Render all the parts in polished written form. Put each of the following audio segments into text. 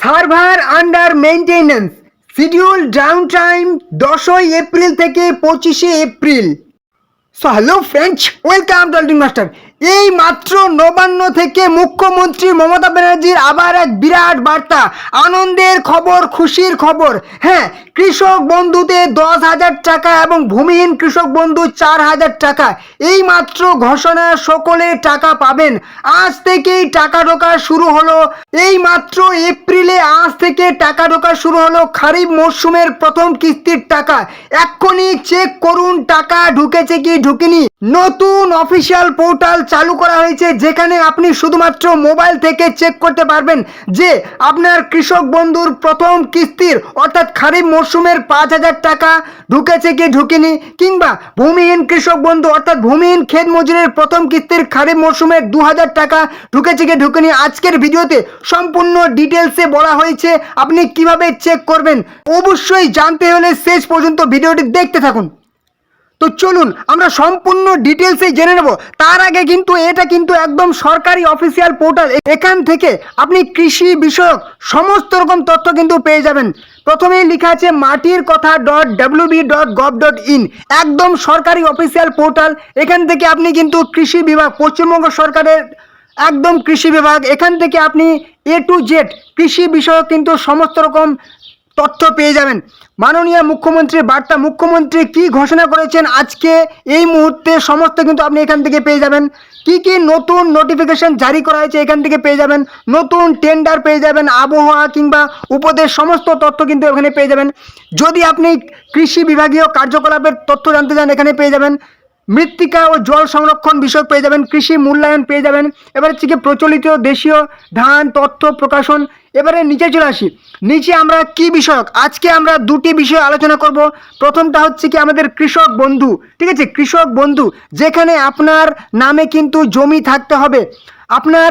Server under maintenance, schedule down time 10 April থেকে 25 April. So hello friends, welcome to আল্টিং master. এই মাত্র নবান্ন থেকে মুখ্যমন্ত্রী মমতা ব্যানার্জির আবার এক বিরাট বার্তা, আনন্দের খবর, খুশির খবর। হ্যাঁ, কৃষক বন্ধুতে 10,000 টাকা এবং ভূমিহীন কৃষক বন্ধু 4,000 টাকা। এই মাত্র ঘোষণা, সকলে টাকা পাবেন। আজ থেকেই টাকা ঢোকা শুরু হলো। এই মাত্র এপ্রিলে আজ থেকে টাকা ঢোকা শুরু হলো খারিফ মরশুমের প্রথম কিস্তির টাকা। এক্ষুনি চেক করুন টাকা ঢুকেছে কি ঢুকেনি। নতুন অফিসিয়াল পোর্টাল চালু করা হয়েছে, যেখানে আপনি শুধুমাত্র মোবাইল থেকে চেক করতে পারবেন যে আপনার কৃষক বন্ধুর প্রথম কিস্তির অর্থাৎ খারিফ মরশুমের 5,000 টাকা ঢুকেছে কি ঢুকেনি, কিংবা ভূমিহীন কৃষক বন্ধু অর্থাৎ ভূমিহীন ক্ষেত মজুরের প্রথম কিস্তির খারিফ মরশুমের 2,000 টাকা ঢুকেছে কি ঢুকেনি। আজকের ভিডিওতে সম্পূর্ণ ডিটেলসে বলা হয়েছে আপনি কিভাবে চেক করবেন। অবশ্যই জানতে হলে শেষ পর্যন্ত ভিডিওটি দেখতে থাকুন। তো চলুন আমরা সম্পূর্ণ ডিটেলসে জেনে নেব। তার আগে কিন্তু এটা কিন্তু একদম সরকারি অফিসিয়াল পোর্টাল। এখান থেকে আপনি কৃষি বিষয়ক সমস্ত রকম তথ্য কিন্তু পেয়ে যাবেন। প্রথমেই লেখা আছে মাটির কথা .wb.gov.in, একদম সরকারি অফিসিয়াল পোর্টাল। এখান থেকে আপনি কিন্তু কৃষি বিভাগ, পশ্চিমবঙ্গ সরকারের একদম কৃষি বিভাগ, এখান থেকে আপনি A to Z কৃষি বিষয়ক কিন্তু সমস্ত রকম তথ্য পেয়ে যাবেন। মাননীয় মুখ্যমন্ত্রীর বার্তা, মুখ্যমন্ত্রী কি ঘোষণা করেছেন আজকে এই মুহূর্তে সমস্ত কিন্তু আপনি এখান থেকে পেয়ে যাবেন। কি কি নতুন নোটিফিকেশন জারি করা হয়েছে এখান থেকে পেয়ে যাবেন, নতুন টেন্ডার পেয়ে যাবেন, আবহাওয়া কিংবা উপদেশ সমস্ত তথ্য কিন্তু এখানে পেয়ে যাবেন। যদি আপনি কৃষি বিভাগীয় কার্যকলাপের তথ্য জানতে চান এখানে পেয়ে যাবেন। মৃত্তিকা ও জল সংরক্ষণ বিষয় পেয়ে যাবেন, কৃষি মূল্যায়ন পেয়ে যাবেন। এবারে হচ্ছে কি প্রচলিত দেশীয় ধান তথ্য প্রকাশন। এবারে নিচে চলে আসি, নিচে আমরা কি বিষয়ক আজকে আমরা দুটি বিষয় আলোচনা করব। প্রথমটা হচ্ছে কি আমাদের কৃষক বন্ধু, ঠিক আছে, কৃষক বন্ধু যেখানে আপনার নামে কিন্তু জমি থাকতে হবে। আপনার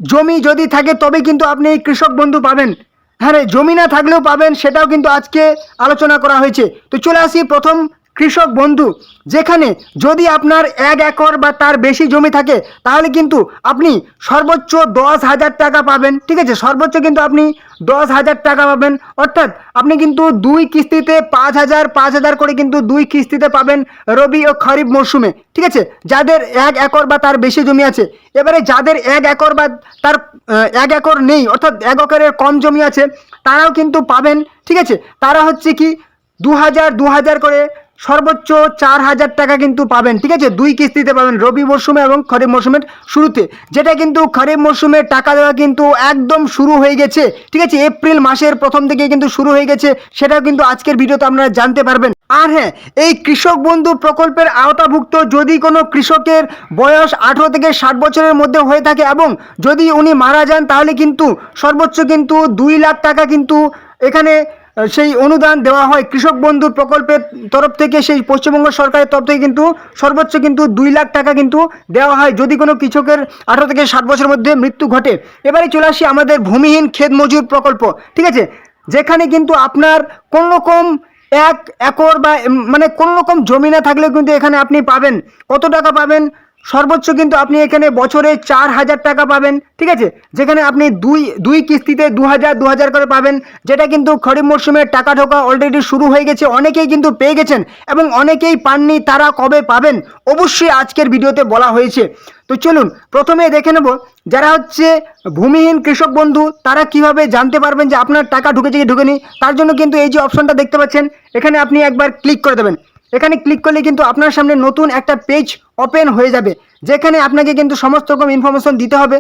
জমি যদি থাকে তবে কিন্তু আপনি এই কৃষক বন্ধু পাবেন। হ্যাঁ রে, জমি না থাকলেও পাবেন, সেটাও কিন্তু আজকে আলোচনা করা হয়েছে। তো চলে আসি প্রথম কৃষক বন্ধু, যেখানে যদি আপনার 1 একর বা তার বেশি জমি থাকে তাহলে কিন্তু আপনি সর্বোচ্চ 10,000 টাকা পাবেন। ঠিক আছে, সর্বোচ্চ কিন্তু আপনি 10,000 টাকা পাবেন। অর্থাৎ আপনি কিন্তু 2 কিস্তিতে 5,000 করে কিন্তু 2 কিস্তিতে পাবেন রবি ও খরিফ মরশুমে। ঠিক আছে, যাদের 1 একর বা তার বেশি জমি আছে। এবারে যাদের 1 একর বা তার 1 একর নেই অর্থাৎ 1 একরের কম জমি আছে তারাও কিন্তু পাবেন। ঠিক আছে, তারা হচ্ছে কি 2,000 করে সর্বোচ্চ 4,000 টাকা কিন্তু পাবেন। ঠিক আছে, 2 কিস্তিতে পাবেন রবি মরশুমে এবং খরিফ মরশুমের শুরুতে। যেটা কিন্তু খরিফ মরশুমে টাকা দেওয়া কিন্তু একদম শুরু হয়ে গেছে। ঠিক আছে, এপ্রিল মাসের প্রথম থেকে কিন্তু শুরু হয়ে গেছে, সেটাও কিন্তু আজকের ভিডিওতে আপনারা জানতে পারবেন। আর হ্যাঁ, এই কৃষক বন্ধু প্রকল্পের আওতাভুক্ত যদি কোনো কৃষকের বয়স 18 থেকে 60 বছরের মধ্যে হয়ে থাকে এবং যদি উনি মারা যান তাহলে কিন্তু সর্বোচ্চ কিন্তু 2 লাখ টাকা কিন্তু এখানে সেই অনুদান দেওয়া হয় কৃষক বন্ধু প্রকল্পের তরফ থেকে। সেই পশ্চিমবঙ্গ সরকারের তরফ থেকে কিন্তু সর্বোচ্চ কিন্তু 2 লাখ টাকা কিন্তু দেওয়া হয় যদি কোনো কৃষকের 18 থেকে 60 বছরের মধ্যে মৃত্যু ঘটে। এবারে চলে আসি আমাদের ভূমিহীন ক্ষেত মজুর প্রকল্প। ঠিক আছে, যেখানে কিন্তু আপনার কোনো রকম 1 একর বা মানে কোনো রকম জমি না থাকলেও কিন্তু এখানে আপনি পাবেন। কত টাকা পাবেন? সর্বোচ্চ কিন্তু আপনি এখানে বছরে 4,000 টাকা পাবেন। ঠিক আছে, যেখানে আপনি দুই কিস্তিতে 2,000 করে পাবেন। যেটা কিন্তু খরিফ মরশুমে টাকা ঢোকা অলরেডি শুরু হয়ে গেছে, অনেকেই কিন্তু পেয়ে গেছেন এবং অনেকেই পাননি। তারা কবে পাবেন অবশ্যই আজকের ভিডিওতে বলা হয়েছে। তো চলুন প্রথমে দেখে নেব যারা হচ্ছে ভূমিহীন কৃষক বন্ধু তারা কিভাবে জানতে পারবেন যে আপনার টাকা ঢুকেছে কি ঢুকেনি। তার জন্য কিন্তু এই যে অপশনটা দেখতে পাচ্ছেন এখানে আপনি একবার ক্লিক করে দেবেন। এখানে ক্লিক করলে কিন্তু আপনার সামনে নতুন একটা পেজ ওপেন হয়ে যাবে, যেখানে আপনাকে কিন্তু সমস্ত রকম ইনফরমেশন দিতে হবে।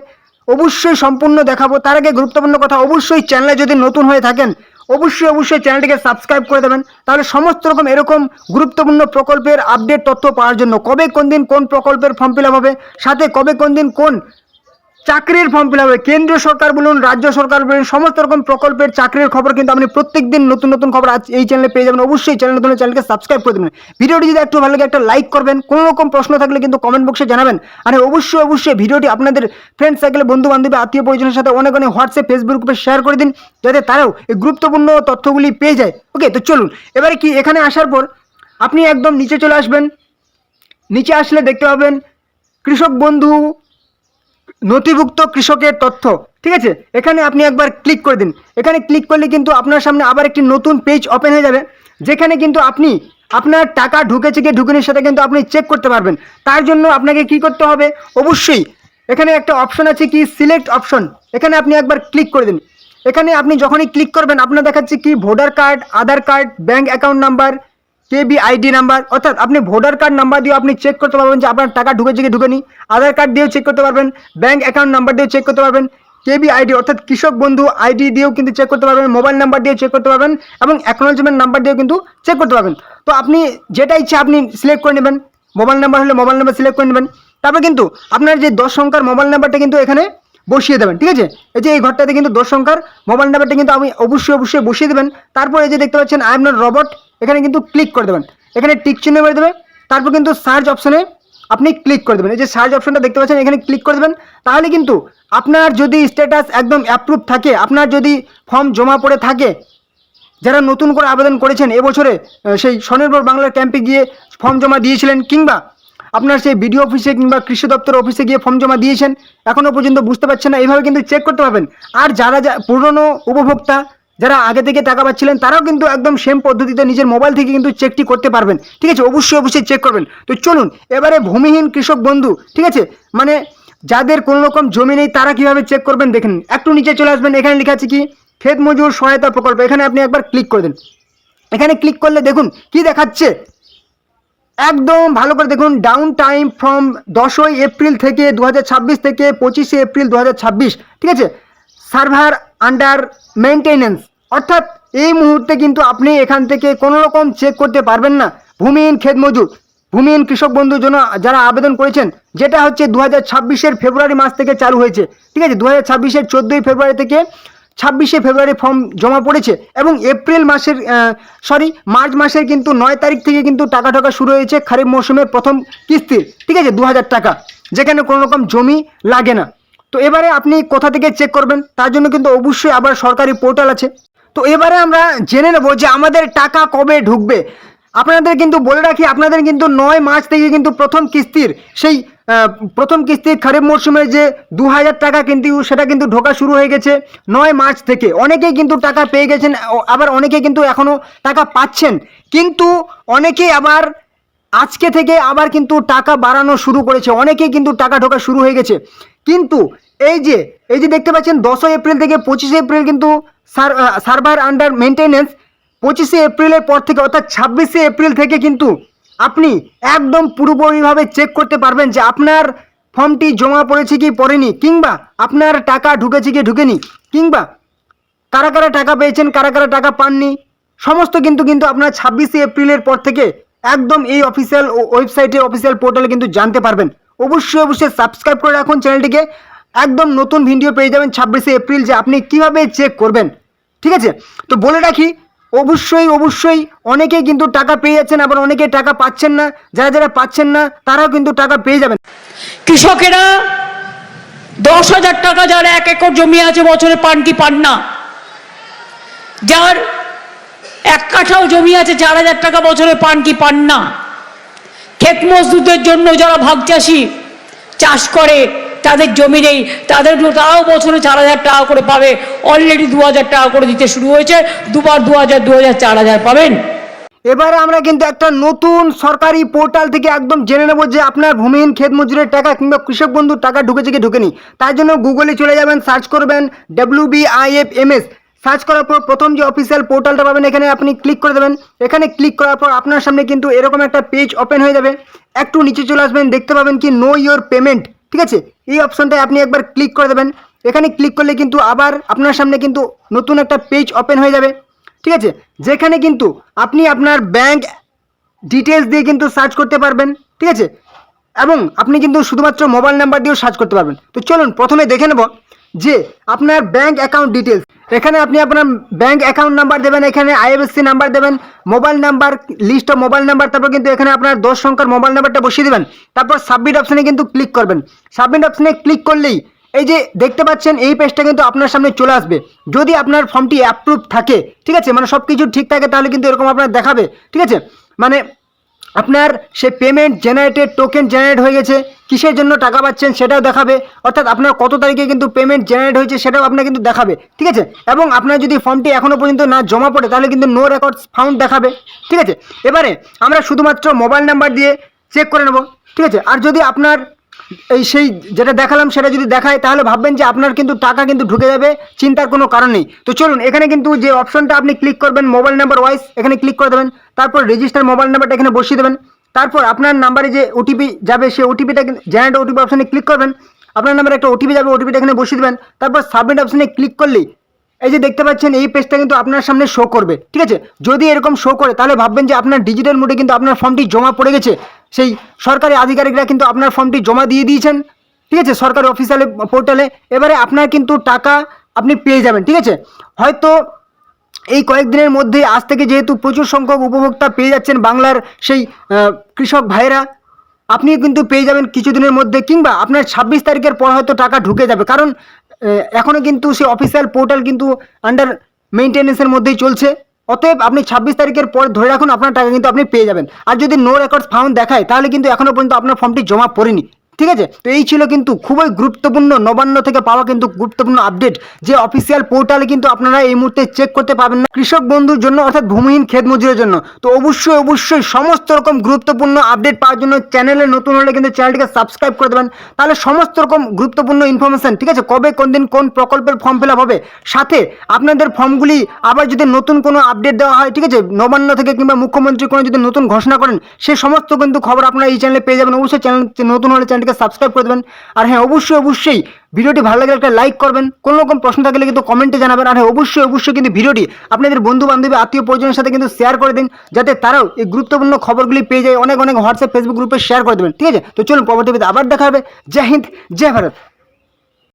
অবশ্যই সম্পূর্ণ দেখাবো। তার আগে গুরুত্বপূর্ণ কথা, অবশ্যই চ্যানেলে যদি নতুন হয়ে থাকেন অবশ্যই চ্যানেলটিকে সাবস্ক্রাইব করে দেবেন, তাহলে সমস্ত রকম এরকম গুরুত্বপূর্ণ প্রকল্পের আপডেট তথ্য পাওয়ার জন্য। কবে কোন দিন কোন প্রকল্পের ফর্ম ফিল আপ হবে, সাথে কবে কোন দিন কোন চাকরির ফর্ম ফিল আপ হবে, কেন্দ্রীয় সরকার বলুন রাজ্য সরকার বলুন সমস্ত রকম প্রকল্পের চাকরির খবর কিন্তু আপনি প্রত্যেক দিন নতুন খবর আজ এই চ্যানেলে পেয়ে যাবেন। অবশ্যই চ্যানেলকে সাবস্ক্রাইব করে দেবেন। ভিডিওটি যদি একটু ভালো লাগে একটা লাইক করবেন, কোনো রকম প্রশ্ন থাকলে কিন্তু কমেন্ট বক্সে জানাবেন। আর অবশ্যই ভিডিওটি আপনাদের ফ্রেন্ড সার্কেলে বন্ধু বান্ধবী আত্মীয় পরিজনের সাথে অনেক হোয়াটসঅ্যাপ ফেসবুক গ্রুপে শেয়ার করে দিন, যাতে তারাও এই গুরুত্বপূর্ণ তথ্যগুলি পেয়ে যায়। ওকে, তো চলুন এবারে কি এখানে আসার পর আপনি একদম নিচে চলে আসবেন। নিচে আসলে দেখতে পাবেন কৃষক বন্ধু নথিভুক্ত কৃষকের তথ্য। ঠিক আছে, এখানে আপনি একবার ক্লিক করে দিন। এখানে ক্লিক করলে কিন্তু আপনার সামনে আবার একটি নতুন পেজ ওপেন হয়ে যাবে, যেখানে কিন্তু আপনি আপনার টাকা ঢুকেছে কি ঢুকেনি সেটা কিন্তু আপনি চেক করতে পারবেন। তার জন্য আপনাকে কি করতে হবে, অবশ্যই এখানে একটা অপশন আছে কি সিলেক্ট অপশন, এখানে আপনি একবার ক্লিক করে দিন। এখানে আপনি যখনই ক্লিক করবেন আপনার দেখাচ্ছে কি voter card, Aadhaar card, bank account number, KBID number, অর্থাৎ আপনি ভোটার কার্ড নাম্বার দিয়ে আপনি চেক করতে পারবেন যে আপনার টাকা ঢুকেছে কি ঢুকেনি। আধার কার্ড দিয়েও চেক করতে পারবেন, ব্যাঙ্ক অ্যাকাউন্ট নাম্বার দিয়েও চেক করতে পারবেন, কেবিআইডি অর্থাৎ কৃষক বন্ধু আইডি দিয়েও কিন্তু চেক করতে পারবেন, মোবাইল নাম্বার দিয়েও চেক করতে পারবেন এবং অ্যাকনোলেজমেন্ট নাম্বার দিয়েও কিন্তু চেক করতে পারবেন। তো আপনি যেটা ইচ্ছা আপনি সিলেক্ট করে নেবেন, মোবাইল নাম্বার হলে মোবাইল নাম্বার সিলেক্ট করে নেবেন। তারপর কিন্তু আপনার যে 10 সংখ্যার মোবাইল নাম্বারটা কিন্তু এখানে বসিয়ে দেবেন। ঠিক আছে, এই যে এই ঘরটাতে কিন্তু 10 সংখ্যার মোবাইল নাম্বারটা কিন্তু আমি অবশ্যই বসিয়ে দেবেন। তারপর এই যে দেখতে পাচ্ছেন আই এম নট রোবট, এখানে কিন্তু ক্লিক করে দেবেন, এখানে টিক চিহ্ন মেরে দেবে। তারপর কিন্তু সার্চ অপশনে আপনি ক্লিক করে দেবেন, এই যে সার্চ অপশনটা দেখতে পাচ্ছেন এখানে ক্লিক করে দেবেন। তাহলে কিন্তু আপনার যদি স্ট্যাটাস একদম অ্যাপ্রুভ থাকে, আপনার যদি ফর্ম জমা পড়ে থাকে, যারা নতুন করে আবেদন করেছেন এবছরে সেই স্বনির্ভর বাংলার ক্যাম্পে গিয়ে ফর্ম জমা দিয়েছিলেন, কিংবা আপনার সেই বিডিও অফিসে কিংবা কৃষি দপ্তর অফিসে গিয়ে ফর্ম জমা দিয়েছেন, এখনও পর্যন্ত বুঝতে পারছেন না, এইভাবে কিন্তু চেক করতে পারবেন। আর যারা পুরনো উপভোক্তা যারা আগে থেকে টাকা পাচ্ছিলেন তারাও কিন্তু একদম সেম পদ্ধতিতে নিজের মোবাইল থেকে কিন্তু চেকটি করতে পারবেন। ঠিক আছে, অবশ্যই চেক করবেন। তো চলুন এবারে ভূমিহীন কৃষক বন্ধু, ঠিক আছে, মানে যাদের কোনো রকম জমি নেই তারা কিভাবে চেক করবেন দেখেন। একটু নিচে চলে আসবেন, এখানে লেখা আছে কি ক্ষেত মজুর সহায়তা প্রকল্প, এখানে আপনি একবার ক্লিক করে দেন। এখানে ক্লিক করলে দেখুন কি দেখাচ্ছে, একদম ভালো করে দেখুন, ডাউন টাইম ফ্রম 10ই এপ্রিল থেকে 2026 থেকে 25শে এপ্রিল 2026। ঠিক আছে, সার্ভার আন্ডার মেনটেনেন্স, অর্থাৎ এই মুহূর্তে কিন্তু আপনি এখান থেকে কোনো রকম চেক করতে পারবেন না ভূমিহীন ক্ষেত মজুর, ভূমিহীন কৃষক বন্ধুর জন্য যারা আবেদন করেছেন, যেটা হচ্ছে 2026-এর ফেব্রুয়ারি মাস থেকে চালু হয়েছে। ঠিক আছে, 2026-এর 14ই ফেব্রুয়ারি থেকে 26শে ফেব্রুয়ারি ফর্ম জমা পড়েছে এবং মার্চ মাসের কিন্তু 9 তারিখ থেকে কিন্তু টাকা ঢোকা শুরু হয়েছে খারিফ মৌসুমের প্রথম কিস্তির। ঠিক আছে, 2000 টাকা, যেখানে কোনো রকম জমি লাগে না। তো এবারে আপনি কোথা থেকে চেক করবেন তার জন্য কিন্তু অবশ্যই আবার সরকারি পোর্টাল আছে। তো এবারে আমরা জেনে নেব যে আমাদের টাকা কবে ঢুকবে। আপনাদের কিন্তু বলে রাখি, আপনাদের কিন্তু 9 মার্চ থেকে কিন্তু প্রথম কিস্তির খারিফ মরশুমের যে 2000 টাকা কিন্তু সেটা কিন্তু ঢোকা শুরু হয়ে গেছে 9 মার্চ থেকে। অনেকেই কিন্তু টাকা পেয়ে গেছেন, আবার অনেকেই কিন্তু এখনও টাকা পাচ্ছেন, কিন্তু অনেকেই আবার আজকে থেকে আবার কিন্তু টাকা বাড়ানো শুরু করেছে, অনেকেই কিন্তু টাকা ঢোকা শুরু হয়ে গেছে। কিন্তু এই যে দেখতে পাচ্ছেন 10 এপ্রিল থেকে 25শে এপ্রিল কিন্তু সার্ভার আন্ডার মেনটেনেন্স, 25শে এপ্রিলের পর থেকে অর্থাৎ 26শে এপ্রিল থেকে কিন্তু আপনি একদম পুরোপুরিভাবে চেক করতে পারবেন যে আপনার ফর্মটি জমা পড়েছে কি পড়েনি, কিংবা আপনার টাকা ঢুকেছে কি ঢুকেনি, কিংবা কারা কারা টাকা পেয়েছেন কারা কারা টাকা পাননি, সমস্ত কিন্তু আপনার 26শে এপ্রিলের পর থেকে একদম এই অফিসিয়াল ওয়েবসাইটে অফিসিয়াল পোর্টালে কিন্তু জানতে পারবেন। অবশ্যই সাবস্ক্রাইব করে রাখুন চ্যানেলটিকে, একদম নতুন ভিডিও পেয়ে যাবেন 26শে এপ্রিল যে আপনি কিভাবে চেক করবেন। ঠিক আছে, তো বলে রাখি অবশ্যই অনেকেই কিন্তু টাকা পেয়ে যাচ্ছেন, আবার অনেকে টাকা পাচ্ছেন না, যারা পাচ্ছেন না তারাও কিন্তু টাকা পেয়ে যাবেন। কৃষকেরা 10,000 টাকা যার 1 একর জমি আছে বছরে পান কি পান না, যার 1 কাঠাও জমি আছে 4,000 টাকা বছরে পান কি পান না, ক্ষেত মজদুরদের জন্য যারা ভাগ চাষি চাষ করে তাদের জমি নেই তারাও বছরে 4,000 টাকা করে পাবে। অলরেডি 2,000 টাকা করে দিতে শুরু হয়েছে, দুবার 2,000 4,000 পাবেন। এবারে আমরা কিন্তু একটা নতুন সরকারি পোর্টাল থেকে একদম জেনে নেব যে আপনার ভূমিহীন ক্ষেত মজুরের টাকা কিংবা কৃষক বন্ধুর টাকা ঢুকেছে কি ঢুকেনি। তার জন্য গুগলে চলে যাবেন, সার্চ করবেন WBIFMS, সার্চ করার পর প্রথম যে অফিসিয়াল পোর্টালটা পাবেন এখানে আপনি ক্লিক করে দেবেন। এখানে ক্লিক করার পর আপনার সামনে কিন্তু এরকম একটা পেজ ওপেন হয়ে যাবে। একটু নিচে চলে আসবেন, দেখতে পাবেন কি নো ইয়োর পেমেন্ট। ঠিক আছে, এই অপশনটায় আপনি একবার ক্লিক করে দেবেন। এখানে ক্লিক করলে কিন্তু আবার আপনার সামনে কিন্তু নতুন একটা পেজ ওপেন হয়ে যাবে। ঠিক আছে, যেখানে কিন্তু আপনি আপনার ব্যাংক ডিটেলস দিয়ে কিন্তু সার্চ করতে পারবেন। ঠিক আছে, এবং আপনি কিন্তু শুধুমাত্র মোবাইল নাম্বার দিয়েও সার্চ করতে পারবেন। তো চলুন প্রথমে দেখে নেব যে আপনার ব্যাংক অ্যাকাউন্ট ডিটেলস। এখানে আপনি আপনার ব্যাংক অ্যাকাউন্ট নাম্বার দেবেন, এখানে IFSC নাম্বার দেবেন, mobile number, list of mobile number, তারপর কিন্তু এখানে আপনার 10 সংখ্যার মোবাইল নাম্বারটা বসিয়ে দেবেন। তারপর সাবমিট অপশানে কিন্তু ক্লিক করবেন। সাবমিট অপশানে ক্লিক করলেই এই যে দেখতে পাচ্ছেন এই পেজটা কিন্তু আপনার সামনে চলে আসবে। যদি আপনার ফর্মটি অ্যাপ্রুভ থাকে, ঠিক আছে, মানে সব কিছু ঠিক থাকে, তাহলে কিন্তু এরকম আপনার দেখাবে। ঠিক আছে, মানে আপনার সে পেমেন্ট জেনারেটেড টোকেন জেনারেট হয়ে গেছে, কিসের জন্য টাকা পাচ্ছেন সেটাও দেখাবে, অর্থাৎ আপনার কত তারিখে কিন্তু পেমেন্ট জেনারেট হয়েছে সেটাও আপনার কিন্তু দেখাবে, ঠিক আছে। এবং আপনার যদি ফর্মটি এখনও পর্যন্ত না জমা পড়ে তাহলে কিন্তু নো রেকর্ডস ফাউন্ড দেখাবে, ঠিক আছে। এবারে আমরা শুধুমাত্র মোবাইল নাম্বার দিয়ে চেক করে নেব, ঠিক আছে। আর যদি আপনার সেই যেটা দেখালাম সেটা যদি দেখায় তাহলে ভাববেন যে আপনার কিন্তু টাকা কিন্তু ঢুকে যাবে, চিন্তার কোনো কারণ নেই। তো চলুন, এখানে কিন্তু যে অপশনটা আপনি ক্লিক করবেন মোবাইল নাম্বার ওয়াইজ, এখানে ক্লিক করে দেবেন, তারপর রেজিস্টার মোবাইল নাম্বারটা এখানে বসিয়ে দেবেন, তারপর আপনার নাম্বারে যে ওটিপি যাবে সেই ওটিপিটা জেনারেট ওটিপি অপশনে ক্লিক করবেন, আপনার নাম্বারে একটা ওটিপি যাবে, ওটিপিটা এখানে বসিয়ে দেবেন, তারপর সাবমিট অপশনে ক্লিক করলেই এই যে দেখতে পাচ্ছেন এই পেজটা কিন্তু আপনার সামনে শো করবে, ঠিক আছে। যদি এরকম শো করে তাহলে ভাববেন যে আপনার ডিজিটাল মোডে কিন্তু আপনার ফর্মটি জমা পড়ে গেছে, সেই সরকারি আধিকারিকরা কিন্তু আপনার ফর্মটি জমা দিয়ে দিয়েছেন, ঠিক আছে, সরকারি অফিসিয়াল পোর্টালে। এবারে আপনার কিন্তু টাকা আপনি পেয়ে যাবেন, ঠিক আছে। হয়তো এই কয়েকদিনের মধ্যে আজ থেকে যেহেতু প্রচুর সংখ্যক উপভোক্তা পেয়ে যাচ্ছেন বাংলার সেই কৃষক ভাইরা, আপনি কিন্তু পেয়ে যাবেন কিছুদিনের মধ্যে, কিংবা আপনার 26 তারিখের পর হয়তো টাকা ঢুকে যাবে, কারণ এখনও কিন্তু সেই অফিসিয়াল পোর্টাল কিন্তু আন্ডার মেনটেন্যান্সের মধ্যেই চলছে। অতএব আপনি 26 তারিখের পর ধরে রাখুন আপনার টাকা কিন্তু আপনি পেয়ে যাবেন। আর যদি নো রেকর্ডস ফাউন্ড দেখায় তাহলে কিন্তু এখনও পর্যন্ত আপনার ফর্মটি জমা পড়েনি, ঠিক আছে। তো এই ছিল কিন্তু খুবই গুরুত্বপূর্ণ নবান্ন থেকে পাওয়া কিন্তু গুরুত্বপূর্ণ আপডেট, যে অফিসিয়াল পোর্টালে কিন্তু আপনারা এই মুহূর্তে চেক করতে পারবেন না কৃষক বন্ধুর জন্য, অর্থাৎ ভূমিহীন ক্ষেত মজুরের জন্য। তো অবশ্যই সমস্ত রকম গুরুত্বপূর্ণ আপডেট পাওয়ার জন্য চ্যানেলে নতুন হলে কিন্তু চ্যানেলটিকে সাবস্ক্রাইব করে দেবেন, তাহলে সমস্ত রকম গুরুত্বপূর্ণ ইনফরমেশন, ঠিক আছে, কবে কোন দিন কোন প্রকল্পের ফর্ম ফিল আপ হবে, সাথে আপনাদের ফর্মগুলি আবার যদি নতুন কোনো আপডেট দেওয়া হয়, ঠিক আছে, নবান্ন থেকে কিংবা মুখ্যমন্ত্রী কোনো যদি নতুন ঘোষণা করেন, সেই সমস্ত কিন্তু খবর আপনারা এই চ্যানেলে পেয়ে যাবেন। অবশ্যই চ্যানেল নতুন হলে চ্যানেলটিকে সাবস্ক্রাইব করে দেবেন। আর হ্যাঁ, অবশ্যই ভিডিওটি ভালো লাগলে একটা লাইক করবেন, কোনো রকম প্রশ্ন থাকলে কিন্তু কমেন্টে জানাবেন। আর হ্যাঁ, অবশ্যই কিন্তু ভিডিওটি আপনাদের বন্ধু বান্ধবী আত্মীয় পরিজনের সাথে কিন্তু শেয়ার করে দিন, যাতে তারাও এই গুরুত্বপূর্ণ খবরগুলি পেয়ে যায়। অনেক হোয়াটসঅ্যাপ ফেসবুক গ্রুপে শেয়ার করে দেবেন, ঠিক আছে। তো চলুন পরবর্তী ভিডিওতে আবার দেখা হবে। জয় হিন্দ, জয় ভারত।